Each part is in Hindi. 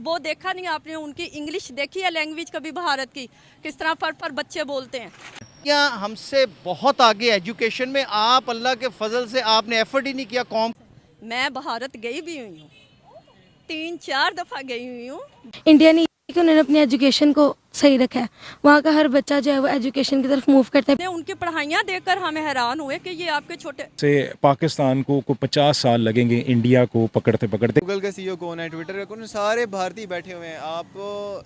वो देखा नहीं आपने, उनकी इंग्लिश देखी है लैंग्वेज कभी भारत की, किस तरह फर बच्चे बोलते हैं। या हमसे बहुत आगे एजुकेशन में, आप अल्लाह के फजल से आपने एफर्ट ही नहीं किया कौम। मैं भारत गई भी हुई हूँ, 3-4 दफ़ा गई हुई हूँ। इंडिया ने कि उन्होंने अपनी एजुकेशन को सही रखा है, वहाँ का हर बच्चा जो है वो एजुकेशन की तरफ मूव करता है। उनकी पढ़ाइयाँ देखकर हमें हैरान हुए कि ये आपके छोटे से पाकिस्तान को 50 साल लगेंगे इंडिया को पकड़ते पकड़ते। गूगल के सीईओ कौन है, ट्विटर का कौन, सारे भारतीय बैठे हुए हैं। आप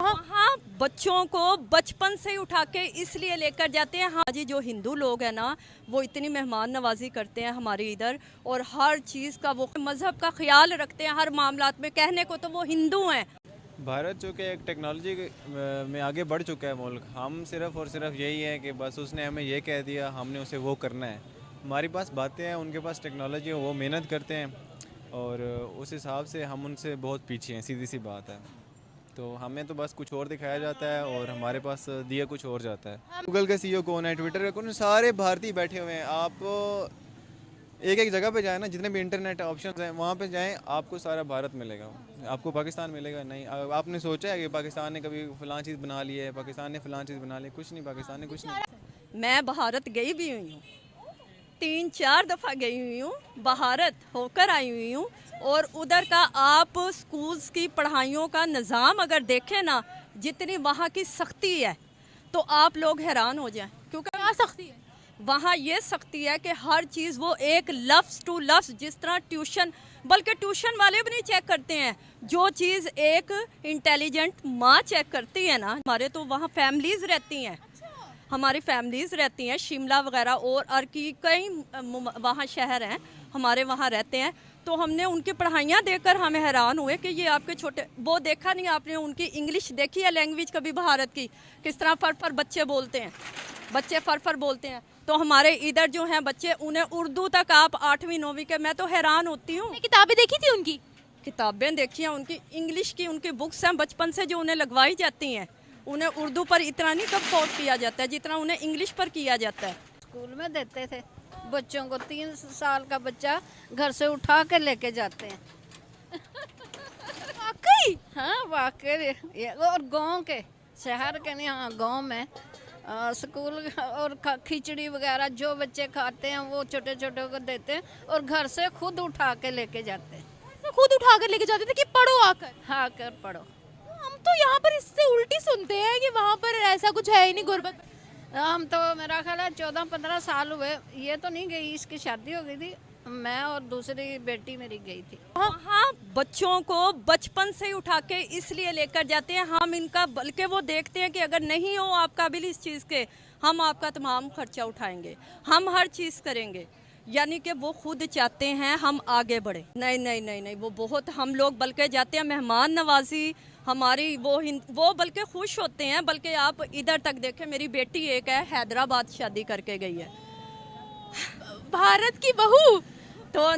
हाँ, बच्चों को बचपन से ही उठा के इसलिए लेकर जाते हैं। हाँ जी, जो हिंदू लोग हैं ना, वो इतनी मेहमान नवाजी करते हैं हमारे इधर, और हर चीज़ का वो मज़हब का ख्याल रखते हैं हर मामलात में। कहने को तो वो हिंदू हैं। भारत चूँकि एक टेक्नोलॉजी में आगे बढ़ चुका है मुल्क, हम सिर्फ और सिर्फ यही है कि बस उसने हमें ये कह दिया, हमने उसे वो करना है। हमारे पास बातें हैं, उनके पास टेक्नोलॉजी है, वो मेहनत करते हैं और उस हिसाब से हम उनसे बहुत पीछे हैं, सीधी सी बात है। तो हमें तो बस कुछ और दिखाया जाता है और हमारे पास दिया कुछ और जाता है। गूगल के सीईओ कौन है, ट्विटर का कौन, सारे भारतीय बैठे हुए हैं। आप एक एक जगह पे जाए ना, जितने भी इंटरनेट ऑप्शंस हैं वहाँ पे जाएं, आपको सारा भारत मिलेगा, आपको पाकिस्तान मिलेगा नहीं। आपने सोचा है कि पाकिस्तान ने कभी फ़लाँ चीज़ बना ली है, पाकिस्तान ने फ़लाँ चीज़ बना ली? कुछ नहीं, पाकिस्तान ने कुछ नहीं। मैं भारत गई भी हुई हूँ, 3-4 दफ़ा गई हुई हूँ, भारत होकर आई हुई हूँ। और उधर का आप स्कूल्स की पढ़ाइयों का निज़ाम अगर देखें ना, जितनी वहाँ की सख्ती है तो आप लोग हैरान हो जाएं। क्योंकि क्या सख्ती है वहाँ? ये सख्ती है कि हर चीज़ वो एक लफ्ज़ टू लफ्ज़, जिस तरह ट्यूशन, बल्कि ट्यूशन वाले भी नहीं चेक करते हैं, जो चीज़ एक इंटेलिजेंट माँ चेक करती है ना। हमारे तो वहाँ फैमिलीज़ रहती हैं, हमारी फैमिलीज़ रहती हैं, शिमला वगैरह और की कई वहाँ शहर हैं, हमारे वहाँ रहते हैं। तो हमने उनकी पढ़ाइयाँ देखकर हमें हैरान हुए कि ये आपके छोटे, वो देखा नहीं आपने, उनकी इंग्लिश देखी है लैंग्वेज कभी भारत की, किस तरह फर बच्चे बोलते हैं, बच्चे फर बोलते हैं। तो हमारे इधर जो हैं बच्चे, उन्हें उर्दू तक आप 8वीं 9वीं के, मैं तो हैरान होती हूँ। किताबें देखी थी उनकी? किताबें देखी हैं उनकी, इंग्लिश की उनकी बुक्स हैं बचपन से जो उन्हें लगवाई जाती हैं। उन्हें उर्दू पर इतना नहीं कब फोर्स किया जाता है जितना उन्हें इंग्लिश पर किया जाता है। स्कूल में देते थे बच्चों को, 3 साल का बच्चा घर से उठा के लेके जाते हैं। वाकई? हाँ वाकई। और गांव के, शहर के नहीं, हाँ गांव में स्कूल और खिचड़ी वगैरह जो बच्चे खाते हैं वो छोटे छोटे को देते हैं और घर से खुद उठा के लेके जाते हैं। तो खुद उठा कर लेके जाते थे कि पढ़ो आकर? हाँ कर पढ़ो। हम तो यहाँ पर इससे उल्टी सुनते हैं कि वहाँ पर ऐसा कुछ है ही नहीं, गुर्बत। हम तो मेरा ख्याल है 14-15 साल हुए, ये तो नहीं गई, इसकी शादी हो गई थी, मैं और दूसरी बेटी मेरी गई थी। हाँ, बच्चों को बचपन से ही उठा के इसलिए लेकर जाते हैं हम इनका, बल्कि वो देखते हैं कि अगर नहीं हो आप काबिल इस चीज़ के, हम आपका तमाम खर्चा उठाएंगे, हम हर चीज़ करेंगे। यानी कि वो खुद चाहते हैं हम आगे बढ़े। नहीं नहीं नहीं नहीं, वो बहुत, हम लोग बल्कि जाते हैं मेहमान नवाजी हमारी, वो बल्कि खुश होते हैं। बल्कि आप इधर तक देखें, मेरी बेटी एक है, हैदराबाद शादी करके गई है, भारत की बहू। तो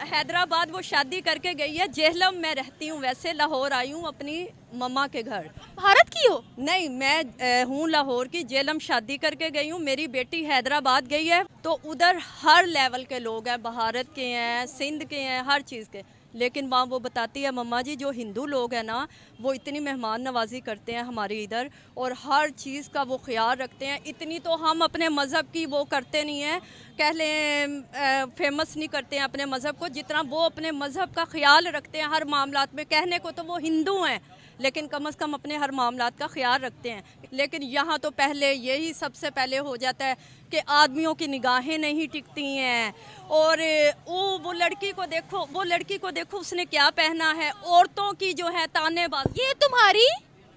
हैदराबाद वो शादी करके गई है। जेहलम में रहती हूँ, वैसे लाहौर आई हूँ अपनी मम्मा के घर। भारत की हो? नहीं, मैं हूँ लाहौर की, जेहलम शादी करके गई हूँ। मेरी बेटी हैदराबाद गई है, तो उधर हर लेवल के लोग हैं, भारत के हैं, सिंध के हैं, हर चीज़ के। लेकिन वहाँ वो बताती है, मम्मा जी जो हिंदू लोग हैं ना, वो इतनी मेहमान नवाजी करते हैं हमारे इधर और हर चीज़ का वो ख्याल रखते हैं। इतनी तो हम अपने मज़हब की वो करते नहीं हैं, कह लें फेमस नहीं करते हैं अपने मज़हब को, जितना वो अपने मज़हब का ख्याल रखते हैं हर मामलात में। कहने को तो वो हिंदू हैं, लेकिन कम से कम अपने हर मामलात का ख्याल रखते हैं। लेकिन यहाँ तो पहले यही सबसे पहले हो जाता है कि आदमियों की निगाहें नहीं टिकती हैं, और वो लड़की को देखो, वो लड़की को देखो उसने क्या पहना है, औरतों की जो है तानेबाजी। ये तुम्हारी?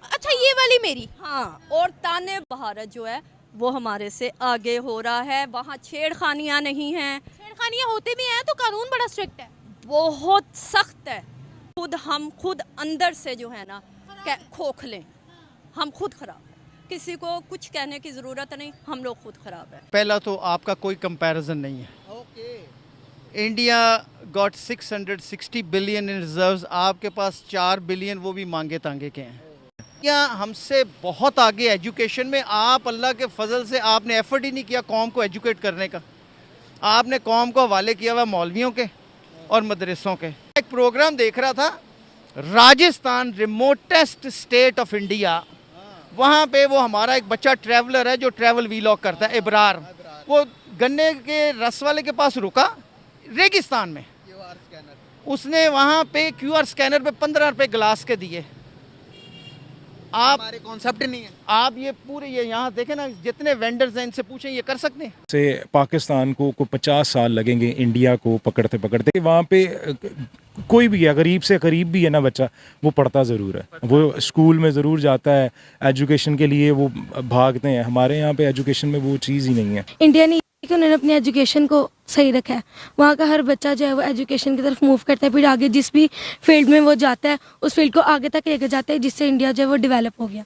अच्छा, ये वाली मेरी। हाँ, और ताने, भारत जो है वो हमारे से आगे हो रहा है। वहाँ छेड़खानियाँ नहीं हैं। छेड़खानियाँ होते भी हैं तो कानून बड़ा स्ट्रिक्ट है, बहुत सख्त है। हम खुद अंदर से जो है ना खोखले, हम खुद खराब हैं, किसी को कुछ कहने की ज़रूरत नहीं, हम लोग खुद खराब हैं। पहला तो आपका कोई कंपैरिजन नहीं है। India got 660 billion in reserves, आपके पास 4 बिलियन, वो भी मांगे तांगे के हैं। या हमसे बहुत आगे एजुकेशन में, आप अल्लाह के फजल से आपने एफर्ट ही नहीं किया कौम को एजुकेट करने का। आपने कौम को हवाले किया हुआ मौलवियों के और मदरसों के। एक प्रोग्राम देख रहा था, Rajasthan remotest state of India, वहाँ पे वो हमारा एक बच्चा ट्रैवलर है जो ट्रैवल वीलॉग करता है, इब्रार। वो गन्ने के रस वाले के पास रुका रेगिस्तान में, उसने वहाँ पे QR स्कैनर पे 15 रुपए गिलास के दिए। आप हमारे कॉन्सेप्ट नहीं है। आप ये पूरे ये यहाँ देखें ना, जितने वेंडर्स हैं इनसे पूछें, ये कर सकते हैं? से पाकिस्तान को 50 साल लगेंगे इंडिया को पकड़ते पकड़ते। वहाँ पे कोई भी है, गरीब से करीब भी है ना बच्चा, वो पढ़ता ज़रूर है, वो स्कूल में ज़रूर जाता है, एजुकेशन के लिए वो भागते हैं। हमारे यहाँ पे एजुकेशन में वो चीज़ ही नहीं है। इंडिया ने कि उन्होंने अपनी एजुकेशन को सही रखा है। वहाँ का हर बच्चा जो है वो एजुकेशन की तरफ मूव करता है, फिर आगे जिस भी फील्ड में वो जाता है उस फील्ड को आगे तक लेकर जाता है, जिससे इंडिया जो है वो डेवलप हो गया।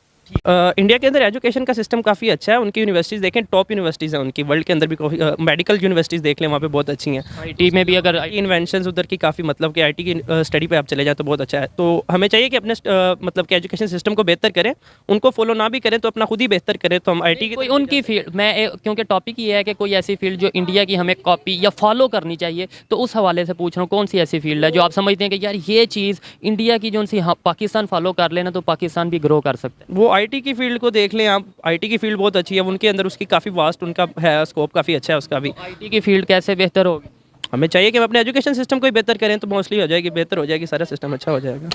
इंडिया के अंदर एजुकेशन का सिस्टम काफ़ी अच्छा है। उनकी यूनिवर्सिटीज़ देखें, टॉप यूनिवर्सिटीज़ हैं उनकी, वर्ल्ड के अंदर भी काफ़ी। मेडिकल यूनिवर्सिटीज़ देख लें, वहाँ पे बहुत अच्छी हैं। आईटी में भी अगर इन्वेंशंस उधर की काफ़ी, मतलब कि आईटी की स्टडी पे आप चले जाए तो बहुत अच्छा है। तो हमें चाहिए कि अपने मतलब कि एजुकेशन सिस्टम को बेहतर करें, उनको फॉलो ना भी करें तो अपना खुद ही बेहतर करें। तो हम आईटी कोई उनकी फील्ड में, क्योंकि टॉपिक ये है कि कोई ऐसी फील्ड जो इंडिया की हमें कॉपी या फॉलो करनी चाहिए, तो उस हवाले से पूछ रहा हूँ कौन सी ऐसी फील्ड है जो आप समझते हैं कि यार ये चीज़ इंडिया की जो सी पाकिस्तान फॉलो कर लेना तो पाकिस्तान भी ग्रो कर सकते हैं। वो आईटी की फील्ड को देख लें आप, आईटी की फील्ड बहुत अच्छी है, उनके अंदर उसकी काफ़ी वास्ट उनका है, स्कोप काफ़ी अच्छा है उसका भी। आईटी की फील्ड कैसे बेहतर होगी? हमें चाहिए कि हम अपने एजुकेशन सिस्टम को ही बेहतर करें तो मोस्टली हो जाएगी, बेहतर हो जाएगी, सारा सिस्टम अच्छा हो जाएगा।